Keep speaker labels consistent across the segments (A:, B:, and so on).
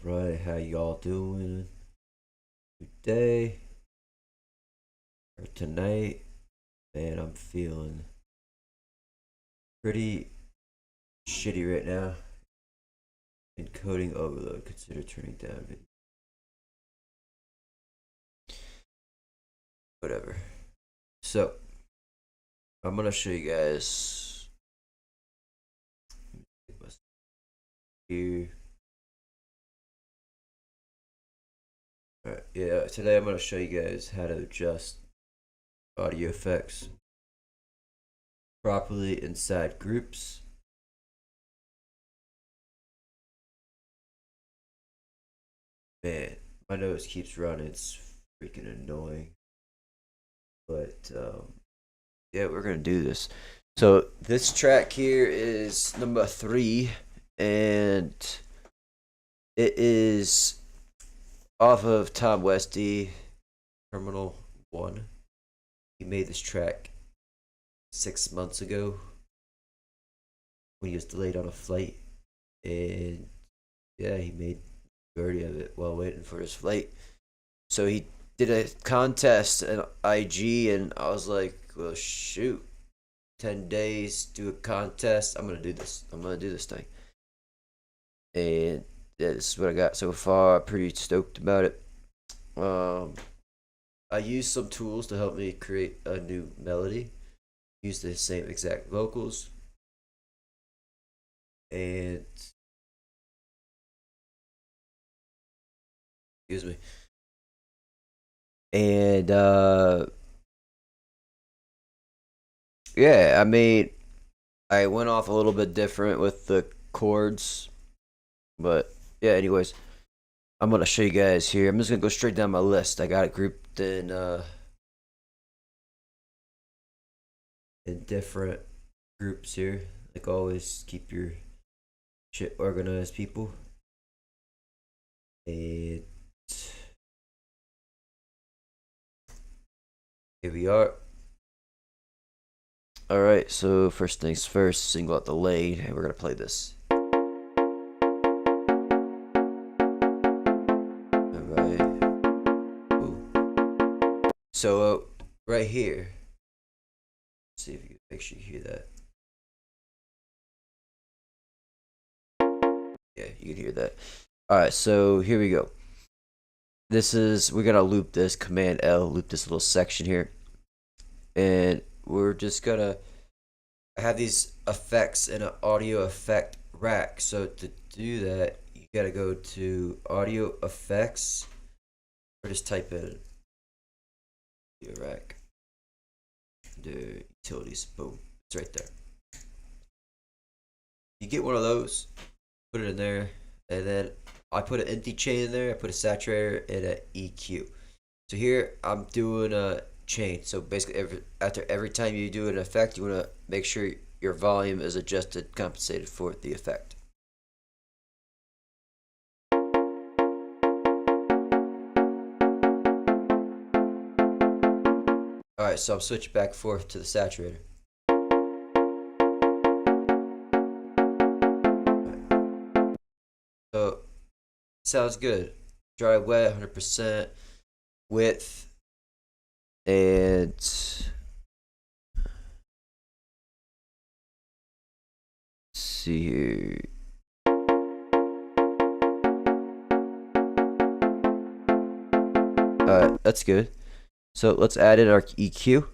A: Alright, how y'all doing today or tonight? Man, I'm feeling pretty shitty right now. Encoding overload. Consider turning down video. Whatever. So, I'm gonna show you guys here. Alright, yeah, today I'm gonna show you guys how to adjust audio effects properly inside groups. Man, my nose keeps running. It's freaking annoying. But yeah, we're gonna do this. So this track here is number 3, and it is off of Tom Westy, Terminal 1. He made this track 6 months ago when he was delayed on a flight, and yeah, he made the majority of it while waiting for his flight. So he did a contest at IG, and I was like, well, shoot, 10 days, do a contest. I'm gonna do this. I'm gonna do this thing. And yeah, this is what I got so far. Pretty stoked about it. I used some tools to help me create a new melody. Use the same exact vocals. And excuse me. And yeah, I mean, I went off a little bit different with the chords, but yeah, anyways, I'm gonna show you guys here. I'm just gonna go straight down my list. I got it grouped in different groups here. Like always, keep your shit organized, people. And here we are. Alright, so first things first, single out the lane, and we're gonna play this. Alright. So right here, let's see if you can make sure you hear that. Yeah, you can hear that. Alright, so here we go. We're gonna loop this, Command L, loop this little section here. And we're just gonna have these effects in an audio effect rack. So to do that, you gotta go to audio effects, or just type in audio rack, the utilities, boom, it's right there. You get one of those, put it in there, and then I put an empty chain in there, I put a saturator and an EQ. So here I'm doing a chain. So basically after every time you do an effect, you want to make sure your volume is adjusted, compensated for the effect. Alright, so I'm switching back and forth to the saturator. So sounds good. Dry wet, 100% width, and see here. Alright, that's good. So let's add in our EQ.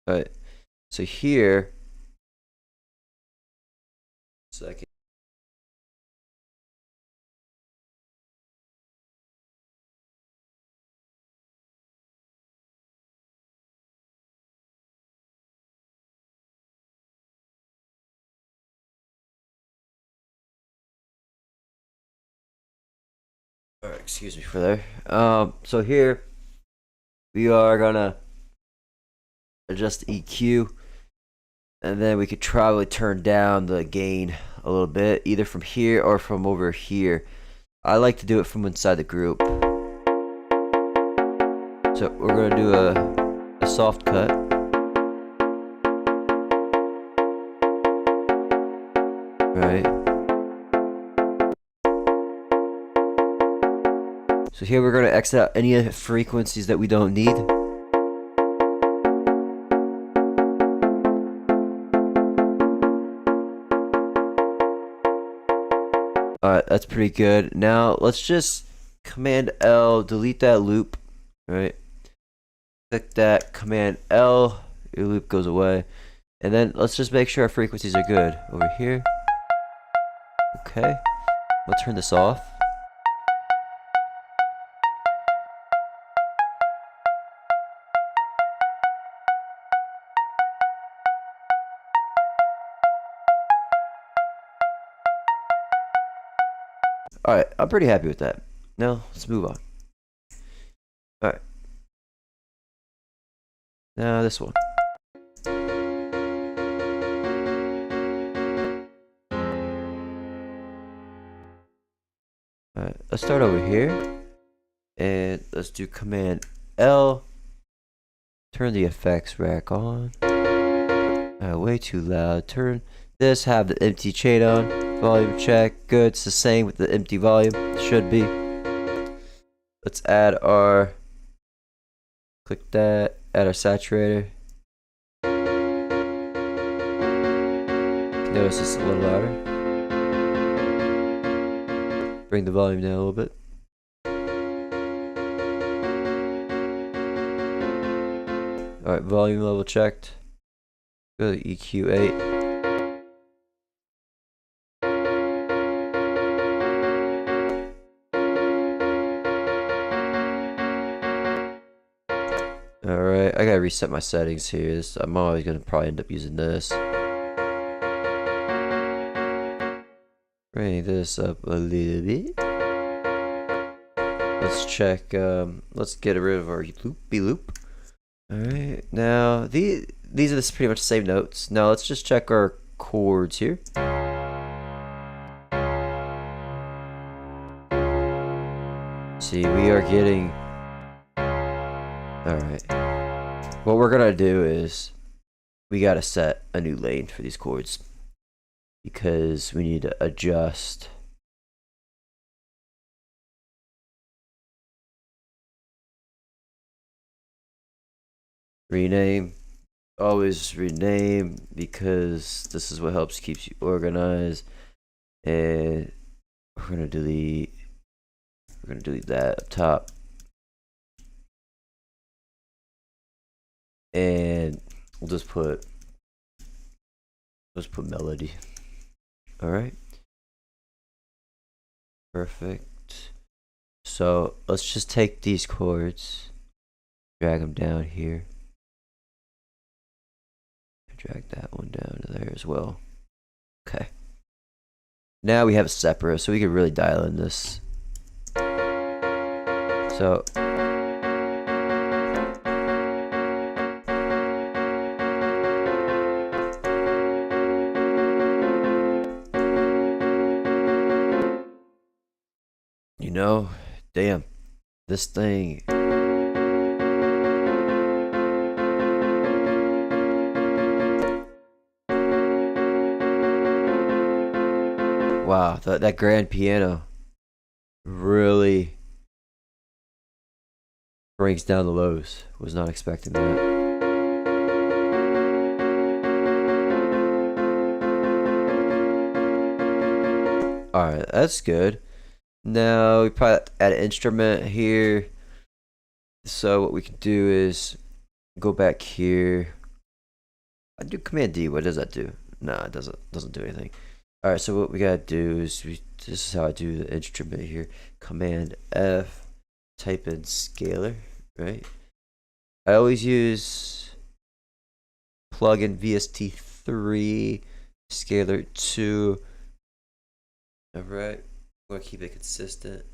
A: Alright, so here, second. Alright, excuse me for there. So here we are gonna adjust the EQ, and then we could probably turn down the gain a little bit, either from here or from over here. I like to do it from inside the group. So we're gonna do a soft cut. right? So here we're going to exit out any frequencies that we don't need. Alright, that's pretty good. Now let's just Command L, delete that loop, right? Click that, Command L, your loop goes away. And then let's just make sure our frequencies are good. Over here. Okay. We'll turn this off. Alright, I'm pretty happy with that. Now, let's move on. Alright. Now this one. Alright, let's start over here. And let's do Command L. Turn the effects rack on. Way too loud. Turn this, have the empty chain on. Volume check. Good. It's the same with the empty volume. Should be. Let's add our. Click that. Add our saturator. Notice it's a little louder. Bring the volume down a little bit. Alright, volume level checked. Go to EQ8. Alright, I gotta reset my settings here. I'm always gonna probably end up using this. Bring this up a little bit. Let's check, let's get rid of our loopy loop. Alright, now these are pretty much the same notes. Now let's just check our chords here. See, we are getting. Alright. What we're gonna do is we gotta set a new lane for these chords because we need to adjust. Rename. Always rename because this is what helps keeps you organized. And we're gonna delete that up top. And we'll just put melody. Alright. Perfect. So let's just take these chords, drag them down here. Drag that one down to there as well. Okay. Now we have a separate, so we can really dial in this. So you know, damn, this thing. Wow, that grand piano really brings down the lows. Was not expecting that. Alright, that's good. Now we probably add an instrument here. So what we can do is go back here. I do Command D. What does that do? No, it doesn't do anything. Alright, so what we gotta do is this is how I do the instrument here. Command F, type in scalar, right? I always use plugin VST3, scalar 2. Alright, I'm gonna keep it consistent.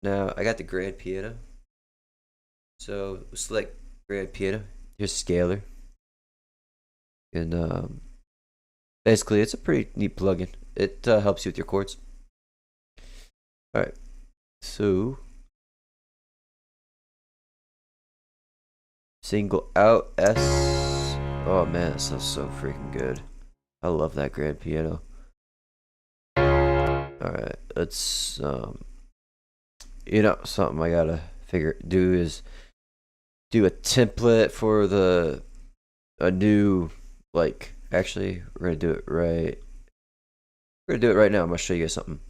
A: Now I got the grand piano. So select grand piano, here's scalar. And basically, it's a pretty neat plugin. It helps you with your chords. Alright, so single out S. Oh man, that sounds so freaking good. I love that grand piano. All right, let's something I gotta do is do a template for a new, like, actually we're gonna do it right. We're gonna do it right now. I'm gonna show you guys something.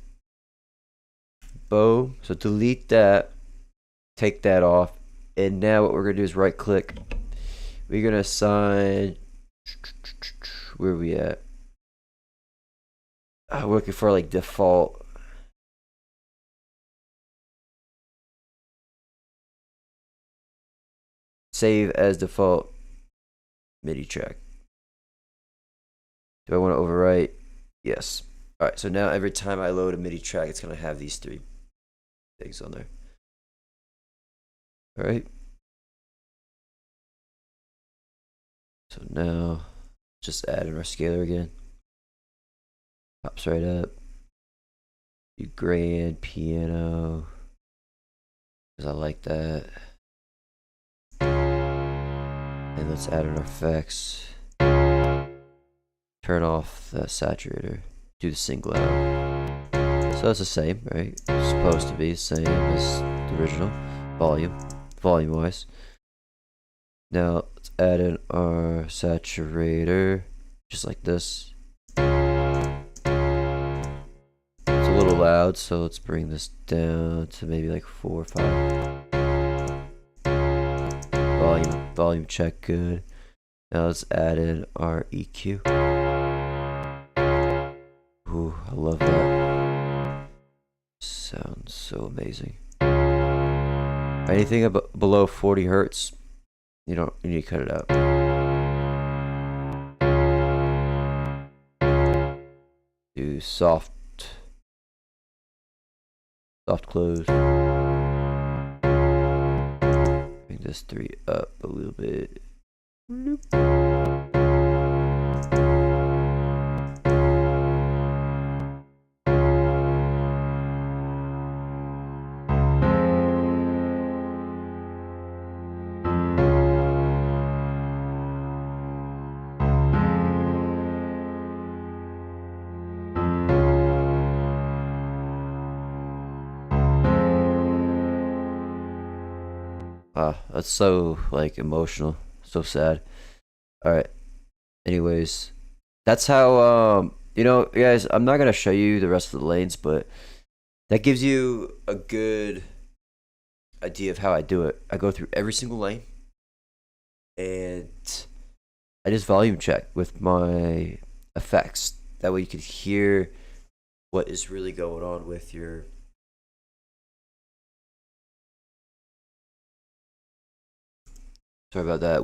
A: Boom. So delete that, take that off, and now what we're gonna do is right click. We're gonna assign. Where are we at? We're looking for like default. Save as default MIDI track. Do I want to overwrite? Yes. All right. So now every time I load a MIDI track, it's gonna have these 3 things on there. All right. So now just add in our scaler again. Pops right up. Do grand piano, because I like that. And let's add in our effects. Turn off the saturator. Do the single out. So it's the same, right? It's supposed to be the same as the original. Volume wise. Now let's add in our saturator, just like this. It's a little loud, so let's bring this down to maybe like 4 or 5. Volume check, good. Now let's add in our EQ. Ooh, I love that. Sounds so amazing. Anything below 40 hertz, you need to cut it out. Do soft close. Bring this 3 up a little bit. That's so like emotional, so sad. All right. Anyways, that's how guys, I'm not gonna show you the rest of the lanes, but that gives you a good idea of how I do it. I go through every single lane and I just volume check with my effects. That way you can hear what is really going on with your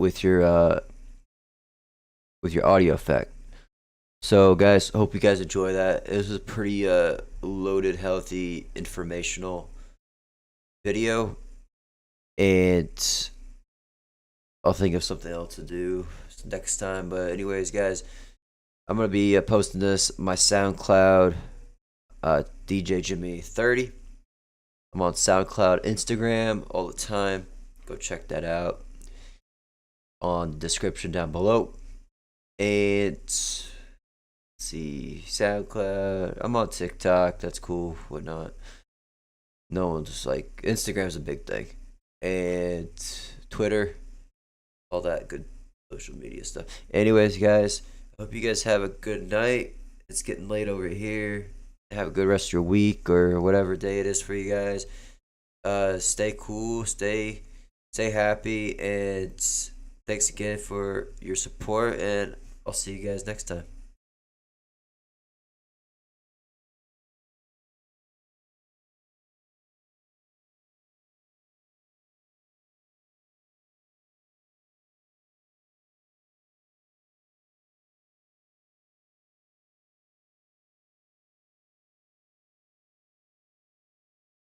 A: with your audio effect. So guys, hope you guys enjoy that. This is a pretty loaded, healthy, informational video, and I'll think of something else to do next time. But anyways, guys, I'm gonna be posting this my SoundCloud, DJ Jimmy 30. I'm on SoundCloud, Instagram all the time. Go check that out on the description down below. And let's see, SoundCloud. I'm on TikTok. That's cool. Whatnot. No one's just like Instagram's a big thing, and Twitter, all that good social media stuff. Anyways, guys, I hope you guys have a good night. It's getting late over here. Have a good rest of your week or whatever day it is for you guys. Stay cool. Stay happy, and thanks again for your support. And I'll see you guys next time.